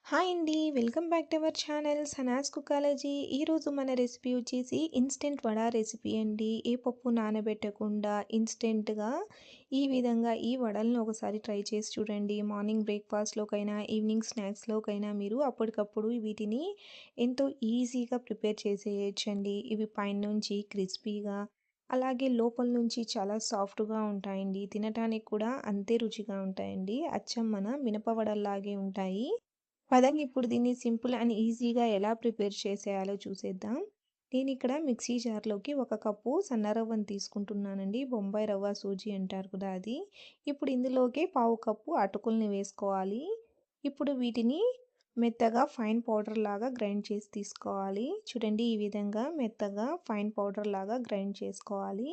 Hi అండి. Welcome back to our channel Sanas కుకాలజీ. ఈరోజు మన రెసిపీ వచ్చేసి ఇన్స్టెంట్ వడ రెసిపీ అండి. ఏ పప్పు నానబెట్టకుండా ఇన్స్టెంట్‌గా ఈ విధంగా ఈ వడలను ఒకసారి ట్రై చేసి చూడండి. మార్నింగ్ బ్రేక్‌ఫాస్ట్‌లోకైనా, ఈవినింగ్ స్నాక్స్‌లోకైనా మీరు అప్పటికప్పుడు వీటిని ఎంతో ఈజీగా ప్రిపేర్ చేసేయొచ్చండి. ఇవి పైనుంచి క్రిస్పీగా అలాగే లోపల నుంచి చాలా సాఫ్ట్‌గా ఉంటాయండి. తినటానికి కూడా అంతే రుచిగా ఉంటాయండి. అచ్చం మన మినప వడల్లాగే ఉంటాయి. పదండి ఇప్పుడు దీన్ని సింపుల్ అండ్ ఈజీగా ఎలా ప్రిపేర్ చేసేయాలో చూసేద్దాం. నేనిక్కడ మిక్సీ జార్‌లోకి 1 కప్పు సన్న రవ్వను తీసుకుంటున్నానండి. బొంబాయి రవ్వ, సూజీ అంటారు కదా అది. ఇప్పుడు ఇందులోకి పావు కప్పు అటుకుల్ని వేసుకోవాలి. ఇప్పుడు వీటిని మెత్తగా ఫైన్ పౌడర్ లాగా గ్రైండ్ చేసి తీసుకోవాలి. చూడండి ఈ విధంగా మెత్తగా ఫైన్ పౌడర్ లాగా గ్రైండ్ చేసుకోవాలి.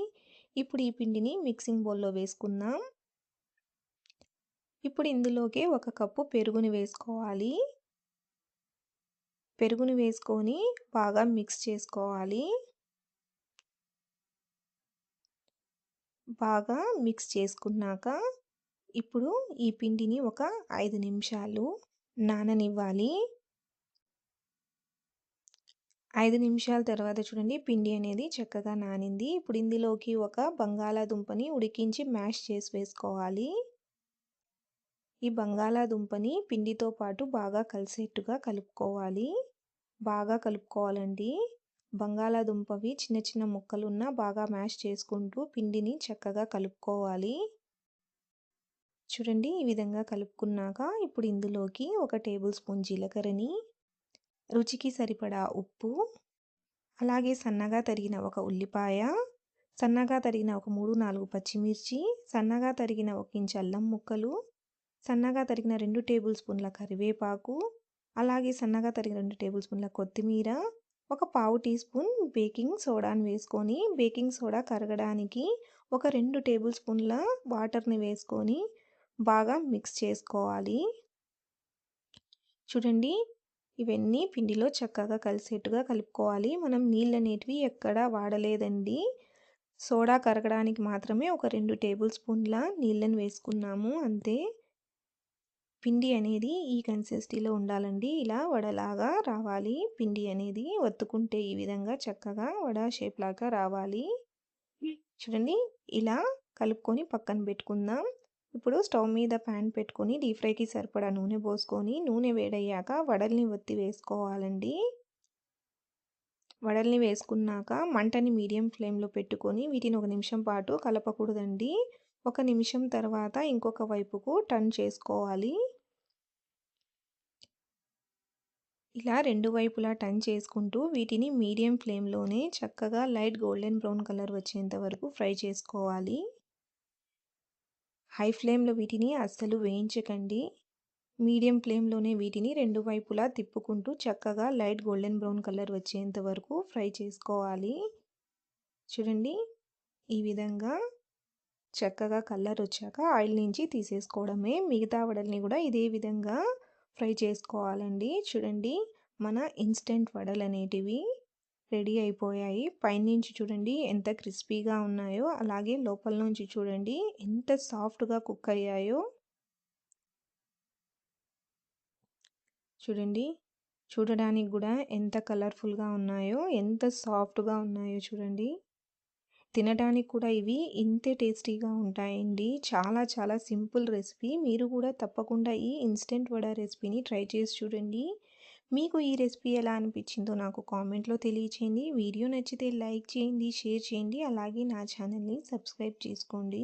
ఇప్పుడు ఈ పిండిని మిక్సింగ్ బౌల్‌లో వేసుకుందాం. ఇప్పుడు ఇందులోకి 1 కప్పు పెరుగుని వేసుకోవాలి. పెరుగుని వేసుకొని బాగా మిక్స్ చేసుకోవాలి. బాగా మిక్స్ చేసుకున్నాక ఇప్పుడు ఈ పిండిని ఒక 5 నిమిషాలు నాననివ్వాలి. 5 నిమిషాల తర్వాత చూడండి పిండి అనేది చక్కగా నానింది. ఇప్పుడు ఇందులోకి ఒక బంగాళాదుంపని ఉడికించి మ్యాష్ చేసి వేసుకోవాలి. ఈ బంగాళాదుంపని పిండితో పాటు బాగా కలిసేట్టుగా కలుపుకోవాలి. బాగా కలుపుకోవాలండి. బంగాళాదుంపవి చిన్న చిన్న ముక్కలున్నా బాగా మ్యాష్ చేసుకుంటూ పిండిని చక్కగా కలుపుకోవాలి. చూడండి ఈ విధంగా కలుపుకున్నాక ఇప్పుడు ఇందులోకి 1 టేబుల్ స్పూన్ జీలకర్రని, రుచికి సరిపడా ఉప్పు, అలాగే సన్నగా తరిగిన 1 ఉల్లిపాయ, సన్నగా తరిగిన ఒక 3, 4 పచ్చిమిర్చి, సన్నగా తరిగిన 1 ఇంచు అల్లం ముక్కలు, సన్నగా తరిగిన 2 టేబుల్ స్పూన్ల కరివేపాకు, అలాగే సన్నగా తరిగిన 2 టేబుల్ స్పూన్ల కొత్తిమీర, ఒక పావు టీ స్పూన్ బేకింగ్ సోడాని వేసుకొని బేకింగ్ సోడా కరగడానికి ఒక 2 టేబుల్ స్పూన్ల వాటర్‌ని వేసుకొని బాగా మిక్స్ చేసుకోవాలి. చూడండి ఇవన్నీ పిండిలో చక్కగా కలిసేట్టుగా కలుపుకోవాలి. మనం నీళ్ళనేటివి ఎక్కడా వాడలేదండి. సోడా కరగడానికి మాత్రమే ఒక 2 టేబుల్ స్పూన్ల నీళ్ళని వేసుకున్నాము అంతే. పిండి అనేది ఈ కన్సిస్టెన్సీలో ఉండాలండి. ఇలా వడలాగా రావాలి. పిండి అనేది ఒత్తుకుంటే ఈ విధంగా చక్కగా వడ షేప్ లాగా రావాలి. చూడండి ఇలా కలుపుకొని పక్కన పెట్టుకుందాం. ఇప్పుడు స్టవ్ మీద ప్యాన్ పెట్టుకొని డీప్ ఫ్రైకి సరిపడా నూనె పోసుకొని నూనె వేడయ్యాక వడల్ని ఒత్తి వేసుకోవాలండి. వడల్ని వేసుకున్నాక మంటని మీడియం ఫ్లేమ్‌లో పెట్టుకొని వీటిని 1 నిమిషం పాటు కలపకూడదండి. 1 నిమిషం తర్వాత ఇంకొక వైపుకు టర్న్ చేసుకోవాలి. ఇలా 2 వైపులా టర్న్ చేసుకుంటూ వీటిని మీడియం ఫ్లేమ్‌లోనే చక్కగా లైట్ గోల్డెన్ బ్రౌన్ కలర్ వచ్చేంత వరకు ఫ్రై చేసుకోవాలి. హై ఫ్లేమ్‌లో వీటిని అస్సలు వేయించకండి. మీడియం ఫ్లేమ్‌లోనే వీటిని 2 వైపులా తిప్పుకుంటూ చక్కగా లైట్ గోల్డెన్ బ్రౌన్ కలర్ వచ్చేంత వరకు ఫ్రై చేసుకోవాలి. చూడండి ఈ విధంగా చక్కగా కలర్ వచ్చాక ఆయిల్ నుంచి తీసేసుకోవడమే. మిగతా వడల్ని కూడా ఇదే విధంగా ఫ్రై చేసుకోవాలండి. చూడండి మన ఇన్స్టెంట్ వడలు అనేటివి రెడీ అయిపోయాయి. పైనుంచి చూడండి ఎంత క్రిస్పీగా ఉన్నాయో, అలాగే లోపల నుంచి చూడండి ఎంత సాఫ్ట్‌గా కుక్ అయ్యాయో. చూడండి చూడడానికి కూడా ఎంత కలర్‌ఫుల్‌గా ఉన్నాయో, ఎంత సాఫ్ట్‌గా ఉన్నాయో చూడండి. తినడానికి కూడా ఇవి ఇంతే టేస్టీగా ఉంటాయండి. చాలా చాలా సింపుల్ రెసిపీ. మీరు కూడా తప్పకుండా ఈ ఇన్స్టెంట్ వడ రెసిపీని ట్రై చేసి చూడండి. మీకు ఈ రెసిపీ ఎలా అనిపించిందో నాకు కామెంట్‌లో తెలియచేయండి. వీడియో నచ్చితే లైక్ చేయండి, షేర్ చేయండి. అలాగే నా ఛానల్‌ని సబ్స్క్రైబ్ చేసుకోండి.